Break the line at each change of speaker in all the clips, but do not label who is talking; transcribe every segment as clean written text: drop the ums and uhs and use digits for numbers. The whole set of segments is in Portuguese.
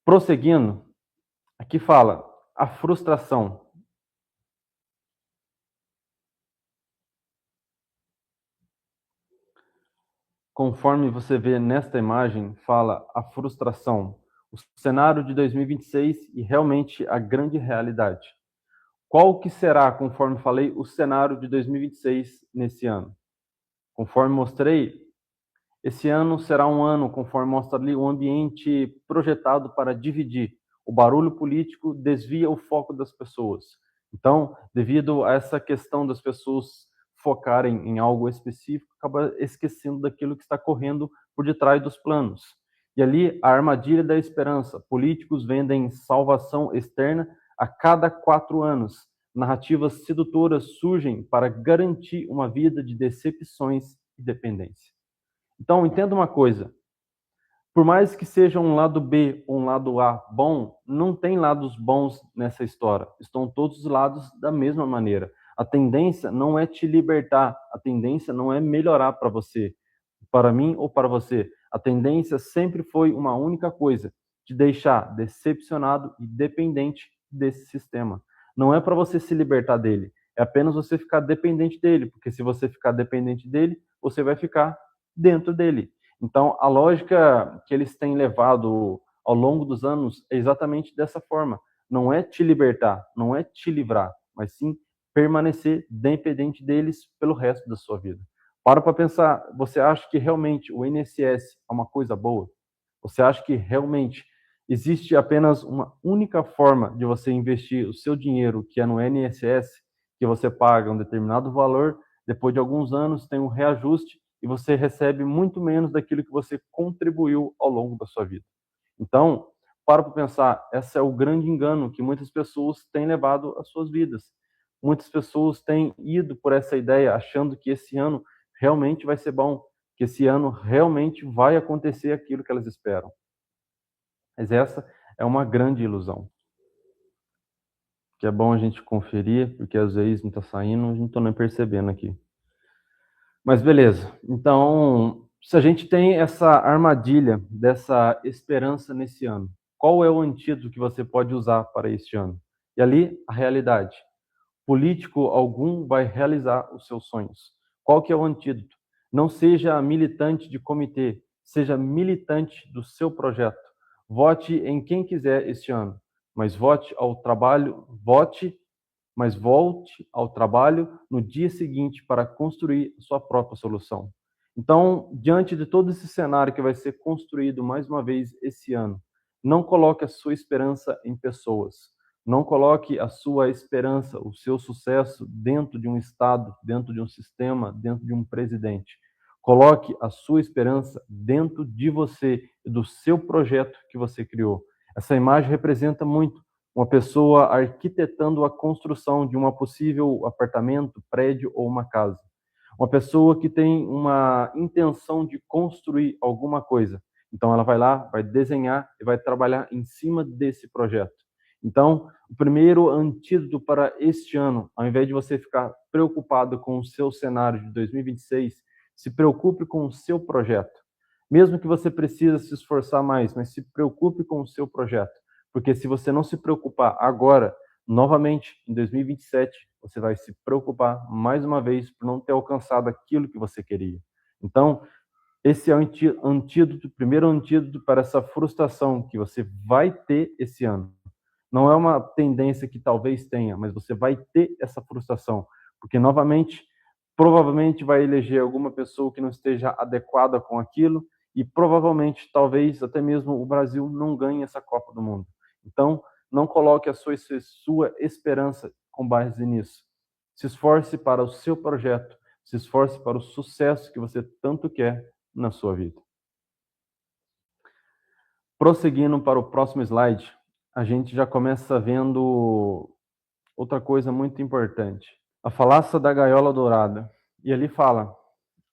Prosseguindo, aqui fala a frustração. Conforme você vê nesta imagem, fala a frustração, o cenário de 2026 e realmente a grande realidade. Qual que será, conforme falei, o cenário de 2026 nesse ano? Conforme mostrei, esse ano será um ano, conforme mostra ali, um ambiente projetado para dividir. O barulho político desvia o foco das pessoas. Então, devido a essa questão das pessoas focarem em algo específico, acaba esquecendo daquilo que está correndo por detrás dos planos. E ali, a armadilha da esperança. Políticos vendem salvação externa a cada 4 anos. Narrativas sedutoras surgem para garantir uma vida de decepções e dependência. Então, entenda uma coisa: por mais que seja um lado B ou um lado A bom, não tem lados bons nessa história. Estão todos os lados da mesma maneira. A tendência não é te libertar, a tendência não é melhorar para você, para mim ou para você. A tendência sempre foi uma única coisa: te deixar decepcionado e dependente desse sistema. Não é para você se libertar dele, é apenas você ficar dependente dele, porque se você ficar dependente dele, você vai ficar dentro dele. Então, a lógica que eles têm levado ao longo dos anos é exatamente dessa forma. Não é te libertar, não é te livrar, mas sim permanecer dependente deles pelo resto da sua vida. Para pensar, você acha que realmente o INSS é uma coisa boa? Você acha que realmente existe apenas uma única forma de você investir o seu dinheiro, que é no INSS, que você paga um determinado valor, depois de alguns anos tem um reajuste e você recebe muito menos daquilo que você contribuiu ao longo da sua vida. Então, para pensar, esse é o grande engano que muitas pessoas têm levado às suas vidas. Muitas pessoas têm ido por essa ideia, achando que esse ano realmente vai ser bom, que esse ano realmente vai acontecer aquilo que elas esperam. Mas essa é uma grande ilusão, que é bom a gente conferir, porque às vezes não está saindo, a gente não está nem percebendo aqui. Mas beleza, então, se a gente tem essa armadilha dessa esperança nesse ano, qual é o antídoto que você pode usar para este ano? E ali, a realidade. Político algum vai realizar os seus sonhos. Qual que é o antídoto? Não seja militante de comitê, seja militante do seu projeto. Vote em quem quiser este ano, mas vote ao trabalho, vote, mas volte ao trabalho no dia seguinte para construir sua própria solução. Então, diante de todo esse cenário que vai ser construído mais uma vez esse ano, não coloque a sua esperança em pessoas. Não coloque a sua esperança, o seu sucesso dentro de um Estado, dentro de um sistema, dentro de um presidente. Coloque a sua esperança dentro de você e do seu projeto que você criou. Essa imagem representa muito uma pessoa arquitetando a construção de uma possível apartamento, prédio ou uma casa. Uma pessoa que tem uma intenção de construir alguma coisa. Então ela vai lá, vai desenhar e vai trabalhar em cima desse projeto. Então, o primeiro antídoto para este ano, ao invés de você ficar preocupado com o seu cenário de 2026, se preocupe com o seu projeto. Mesmo que você precise se esforçar mais, mas se preocupe com o seu projeto. Porque se você não se preocupar agora, novamente, em 2027, você vai se preocupar mais uma vez por não ter alcançado aquilo que você queria. Então, esse é o antídoto, o primeiro antídoto para essa frustração que você vai ter esse ano. Não é uma tendência que talvez tenha, mas você vai ter essa frustração, porque novamente, provavelmente vai eleger alguma pessoa que não esteja adequada com aquilo e provavelmente, talvez até mesmo o Brasil não ganhe essa Copa do Mundo. Então, não coloque a sua esperança com base nisso. Se esforce para o seu projeto, se esforce para o sucesso que você tanto quer na sua vida. Prosseguindo para o próximo slide, a gente já começa vendo outra coisa muito importante. A falácia da gaiola dourada. E ali fala: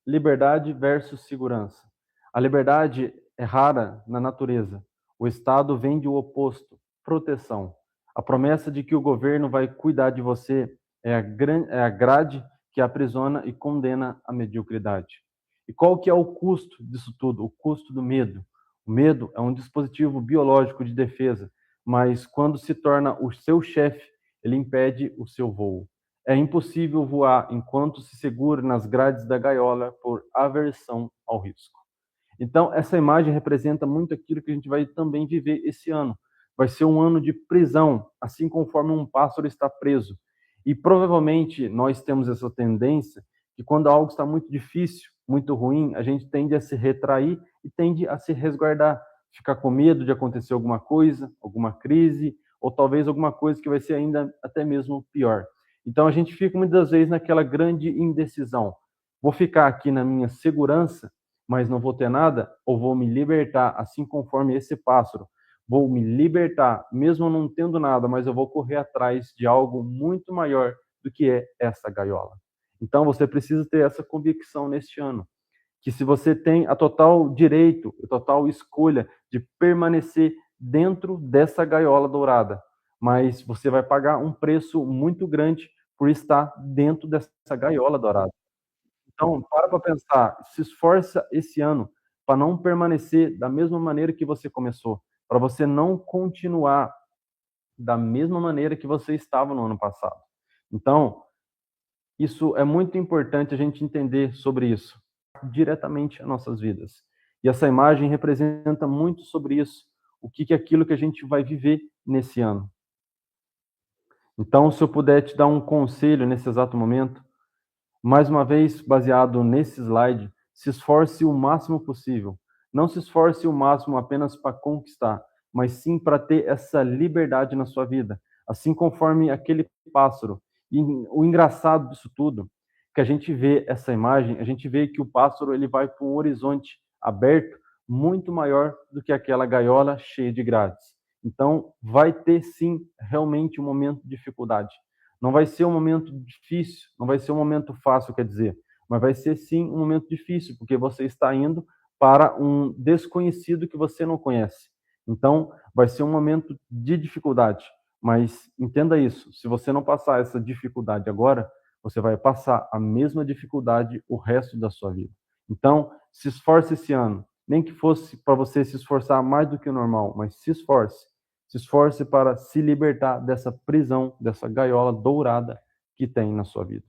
liberdade versus segurança. A liberdade é rara na natureza. O Estado vende o oposto, proteção. A promessa de que o governo vai cuidar de você é a grade que aprisiona e condena a mediocridade. E qual que é o custo disso tudo? O custo do medo. O medo é um dispositivo biológico de defesa, mas quando se torna o seu chefe, ele impede o seu voo. É impossível voar enquanto se segura nas grades da gaiola por aversão ao risco. Então, essa imagem representa muito aquilo que a gente vai também viver esse ano. Vai ser um ano de prisão, assim conforme um pássaro está preso. E provavelmente nós temos essa tendência que quando algo está muito difícil, muito ruim, a gente tende a se retrair e tende a se resguardar, ficar com medo de acontecer alguma coisa, alguma crise, ou talvez alguma coisa que vai ser ainda até mesmo pior. Então a gente fica muitas vezes naquela grande indecisão. Vou ficar aqui na minha segurança, mas não vou ter nada, ou vou me libertar, assim conforme esse pássaro. Vou me libertar, mesmo não tendo nada, mas eu vou correr atrás de algo muito maior do que é essa gaiola. Então você precisa ter essa convicção neste ano, que se você tem a total direito, a total escolha de permanecer dentro dessa gaiola dourada, mas você vai pagar um preço muito grande por estar dentro dessa gaiola dourada. Então, para pensar, se esforça esse ano para não permanecer da mesma maneira que você começou, para você não continuar da mesma maneira que você estava no ano passado. Então, isso é muito importante a gente entender sobre isso, diretamente as nossas vidas. E essa imagem representa muito sobre isso, o que é aquilo que a gente vai viver nesse ano. Então, se eu puder te dar um conselho nesse exato momento, mais uma vez, baseado nesse slide, se esforce o máximo possível. Não se esforce o máximo apenas para conquistar, mas sim para ter essa liberdade na sua vida, assim conforme aquele pássaro. E o engraçado disso tudo, que a gente vê essa imagem, a gente vê que o pássaro ele vai para um horizonte aberto muito maior do que aquela gaiola cheia de grades. Então, vai ter sim realmente um momento de dificuldade. Não vai ser um momento difícil, não vai ser um momento fácil, quer dizer, mas vai ser sim um momento difícil, porque você está indo para um desconhecido que você não conhece. Então, vai ser um momento de dificuldade, mas entenda isso, se você não passar essa dificuldade agora, você vai passar a mesma dificuldade o resto da sua vida. Então, se esforce esse ano, nem que fosse para você se esforçar mais do que o normal, mas se esforce. Se esforce para se libertar dessa prisão, dessa gaiola dourada que tem na sua vida.